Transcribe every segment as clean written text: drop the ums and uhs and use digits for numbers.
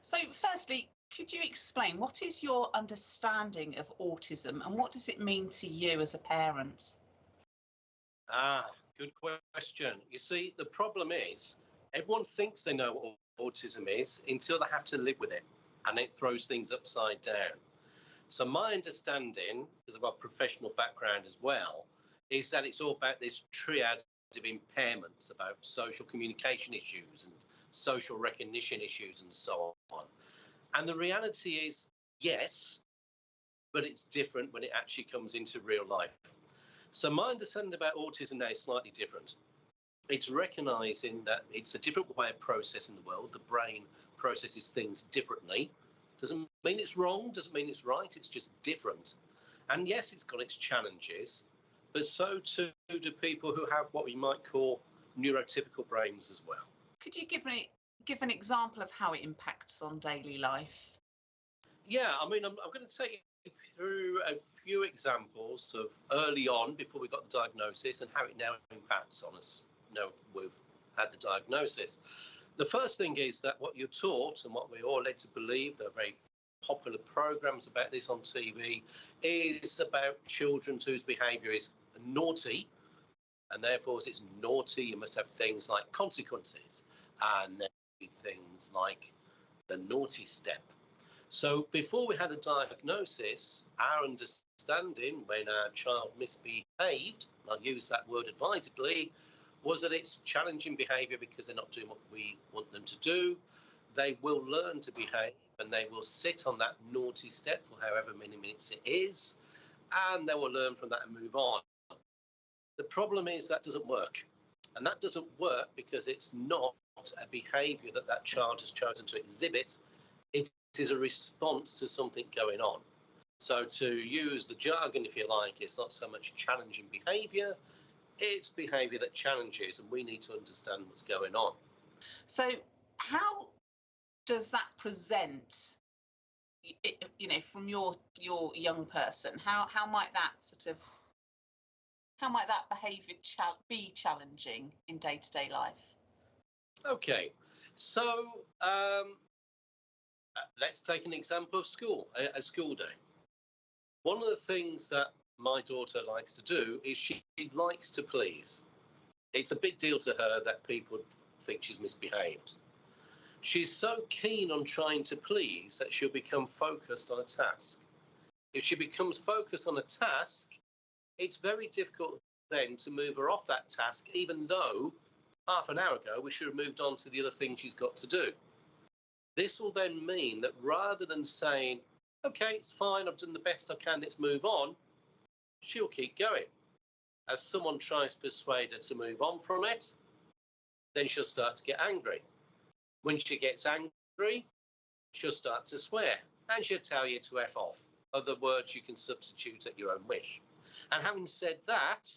So, firstly, could you explain what is your understanding of autism and what does it mean to you as a parent? Good question. You see, the problem is everyone thinks they know what autism is until they have to live with it, and it throws things upside down. So my understanding, because of our professional background as well, is that it's all about this triad of impairments, about social communication issues and social recognition issues and so on. And the reality is, yes, but it's different when it actually comes into real life. So my understanding about autism now is slightly different. It's recognizing that it's a different way of processing the world. The brain processes things differently. Doesn't mean it's wrong, doesn't mean it's right, it's just different. And yes, it's got its challenges, but so too do people who have what we might call neurotypical brains as well. Could you give an example of how it impacts on daily life? Yeah, I mean, I'm going to take you through a few examples of early on, before we got the diagnosis, and how it now impacts on us now we've had the diagnosis. The first thing is that what you're taught and what we're all led to believe, there are very popular programs about this on TV, is about children whose behaviour is naughty, and therefore as it's naughty, you must have things like consequences, and there be things like the naughty step. So before we had a diagnosis, our understanding when our child misbehaved, and I'll use that word advisedly, was that it's challenging behaviour because they're not doing what we want them to do. They will learn to behave and they will sit on that naughty step for however many minutes it is, and they will learn from that and move on. The problem is that doesn't work. And that doesn't work because it's not a behaviour that that child has chosen to exhibit. It is a response to something going on. So to use the jargon, if you like, it's not so much challenging behaviour, it's behaviour that challenges, and we need to understand what's going on. So how does that present, from your young person? How might that behaviour be challenging in day-to-day life? Okay, so let's take an example of school, a school day. One of the things that my daughter likes to do is she likes to please. It's a big deal to her that people think she's misbehaved. She's so keen on trying to please that she'll become focused on a task. If she becomes focused on a task, it's very difficult then to move her off that task, even though half an hour ago we should have moved on to the other thing she's got to do. This will then mean that rather than saying, okay, it's fine, I've done the best I can, let's move on, she'll keep going. As someone tries to persuade her to move on from it, then she'll start to get angry. When she gets angry, she'll start to swear, and she'll tell you to F off. Other words you can substitute at your own wish. And having said that,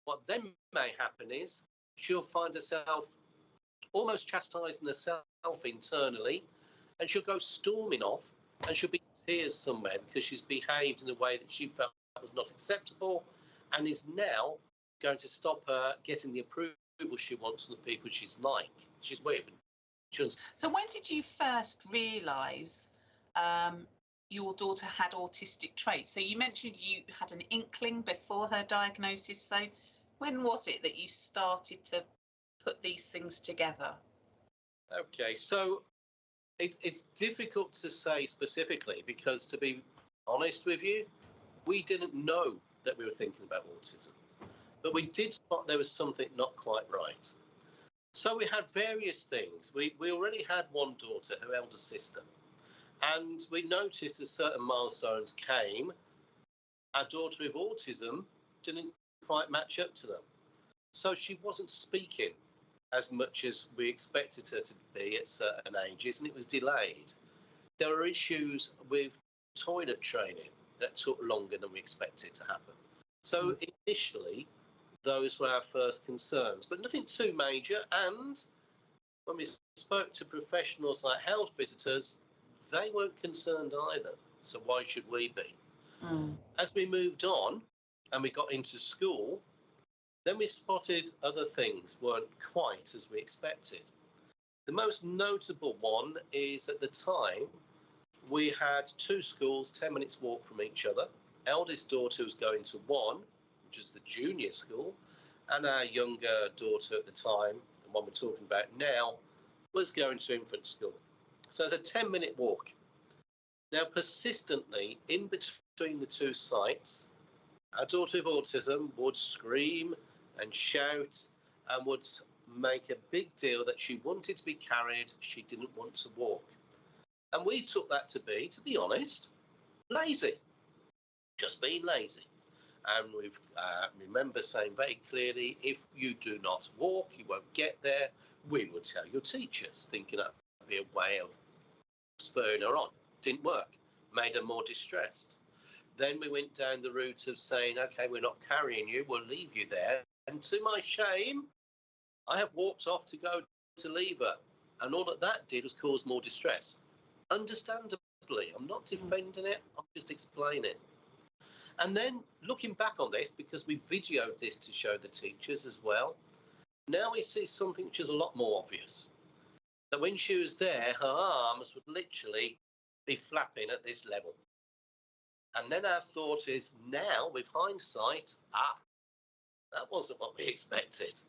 what then may happen is she'll find herself almost chastising herself internally, and she'll go storming off, and she'll be in tears somewhere because she's behaved in a way that she felt was not acceptable, and is now going to stop her getting the approval she wants from the people she's with. So when did you first realise your daughter had autistic traits? So you mentioned you had an inkling before her diagnosis. So when was it that you started to put these things together? Okay, so it's difficult to say specifically because, to be honest with you, we didn't know that we were thinking about autism, but we did spot there was something not quite right. So we had various things. We already had one daughter, her elder sister, and we noticed as certain milestones came, our daughter with autism didn't quite match up to them. So she wasn't speaking as much as we expected her to be at certain ages, and it was delayed. There were issues with toilet training that took longer than we expected to happen. So initially, those were our first concerns, but nothing too major. And when we spoke to professionals like health visitors, they weren't concerned either. So why should we be? As we moved on and we got into school, then we spotted other things weren't quite as we expected. The most notable one is at the time we had two schools 10 minutes walk from each other. Eldest daughter was going to one, which is the junior school, and our younger daughter at the time, the one we're talking about now, was going to infant school. So it's a 10-minute walk. Now, persistently, in between the two sites, our daughter with autism would scream and shout and would make a big deal that she wanted to be carried, she didn't want to walk. And we took that to be honest, lazy, just being lazy. And we remember saying very clearly, if you do not walk, you won't get there. We will tell your teachers, thinking that would be a way of spurring her on. Didn't work, made her more distressed. Then we went down the route of saying, okay, we're not carrying you, we'll leave you there. And to my shame, I have walked off to go to leave her. And all that did was cause more distress. Understandably, I'm not defending it, I'm just explaining. And then looking back on this, because we videoed this to show the teachers as well, now we see something which is a lot more obvious. That when she was there, her arms would literally be flapping at this level. And then our thought is, now with hindsight, that wasn't what we expected.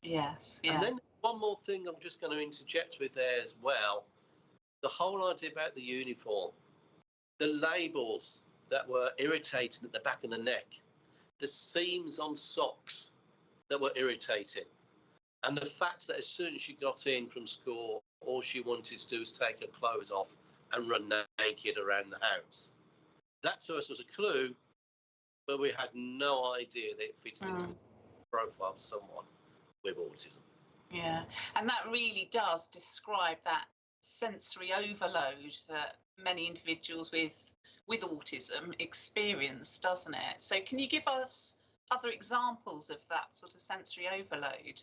Yes, yeah. And then one more thing I'm just going to interject with there as well. The whole idea about the uniform, the labels that were irritating at the back of the neck, the seams on socks that were irritating, and the fact that as soon as she got in from school, all she wanted to do was take her clothes off and run naked around the house. That to us was a clue, but we had no idea that it fits into the profile of someone with autism. Yeah, and that really does describe that sensory overload that many individuals with autism experience, doesn't it? So can you give us other examples of that sort of sensory overload?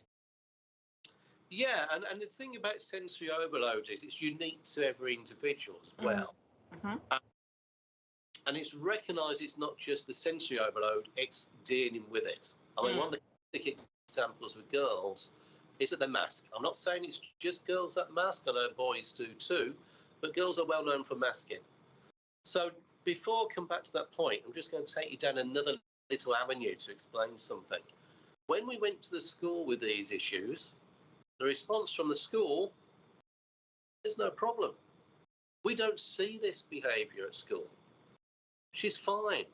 Yeah, and the thing about sensory overload is it's unique to every individual as well. Mm-hmm. And it's recognised it's not just the sensory overload, it's dealing with it. I mean, one of the classic examples with girls is that the mask. I'm not saying it's just girls that mask, I know boys do too, but girls are well known for masking. So before I come back to that point, I'm just going to take you down another little avenue to explain something. When we went to the school with these issues, the response from the school, there's no problem. We don't see this behaviour at school. She's fine.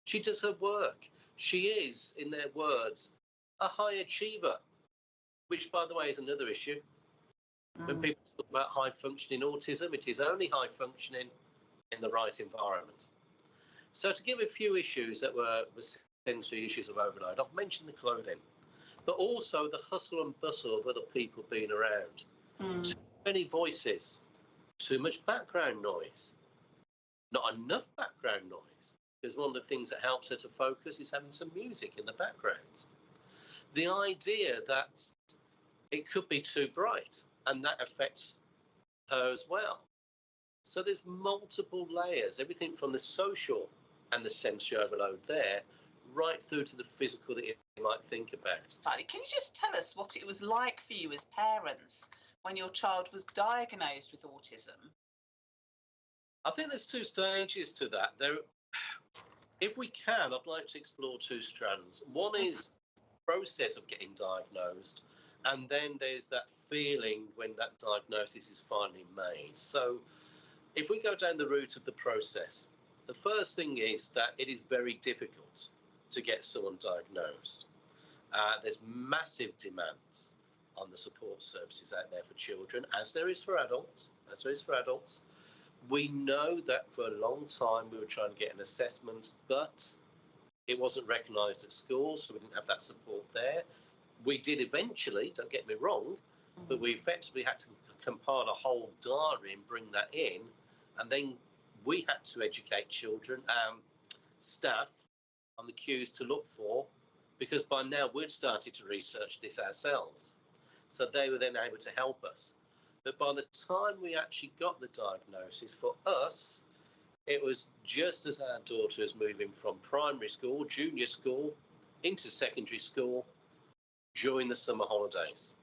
She does her work. She is, in their words, a high achiever, which, by the way, is another issue. When people talk about high functioning autism, it is only high functioning in the right environment. So to give a few issues that were sensory issues of overload, I've mentioned the clothing, but also the hustle and bustle of other people being around. Too many voices, too much background noise, not enough background noise, because one of the things that helps her to focus is having some music in the background. The idea that it could be too bright and that affects her as well. So there's multiple layers, everything from the social and the sensory overload there, right through to the physical that you might think about. Can you just tell us what it was like for you as parents when your child was diagnosed with autism? I think there's two stages to that. If we can, I'd like to explore two strands. One is the process of getting diagnosed, and then there's that feeling when that diagnosis is finally made. So if we go down the route of the process, the first thing is that it is very difficult to get someone diagnosed. There's massive demands on the support services out there for children, as there is for adults. We know that for a long time we were trying to get an assessment, but it wasn't recognised at school, so we didn't have that support there. We did eventually, don't get me wrong, but we effectively had to compile a whole diary and bring that in, and then we had to educate children, staff, on the cues to look for, because by now we'd started to research this ourselves. So they were then able to help us. But by the time we actually got the diagnosis, for us, it was just as our daughter was moving from primary school, junior school, into secondary school during the summer holidays.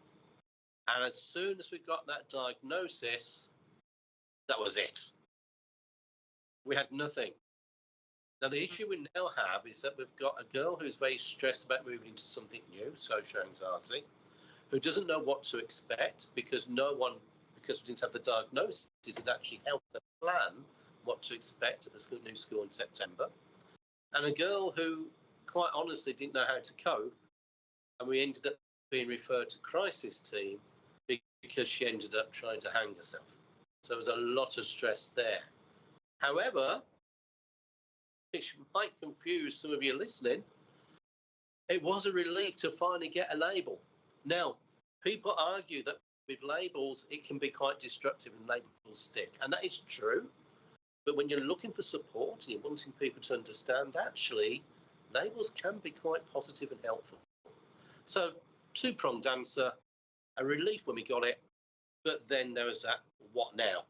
And as soon as we got that diagnosis, that was it. We had nothing. Now, the issue we now have is that we've got a girl who's very stressed about moving into something new, social anxiety, who doesn't know what to expect because because we didn't have the diagnosis, had actually helped her plan what to expect at the new school in September. And a girl who, quite honestly, didn't know how to cope, and we ended up being referred to crisis team because she ended up trying to hang herself. So there was a lot of stress there. However, which might confuse some of you listening, it was a relief to finally get a label. Now, people argue that with labels, it can be quite destructive and labels stick. And that is true. But when you're looking for support and you're wanting people to understand, actually, labels can be quite positive and helpful. So, two-pronged answer, a relief when we got it, but then there was that what now?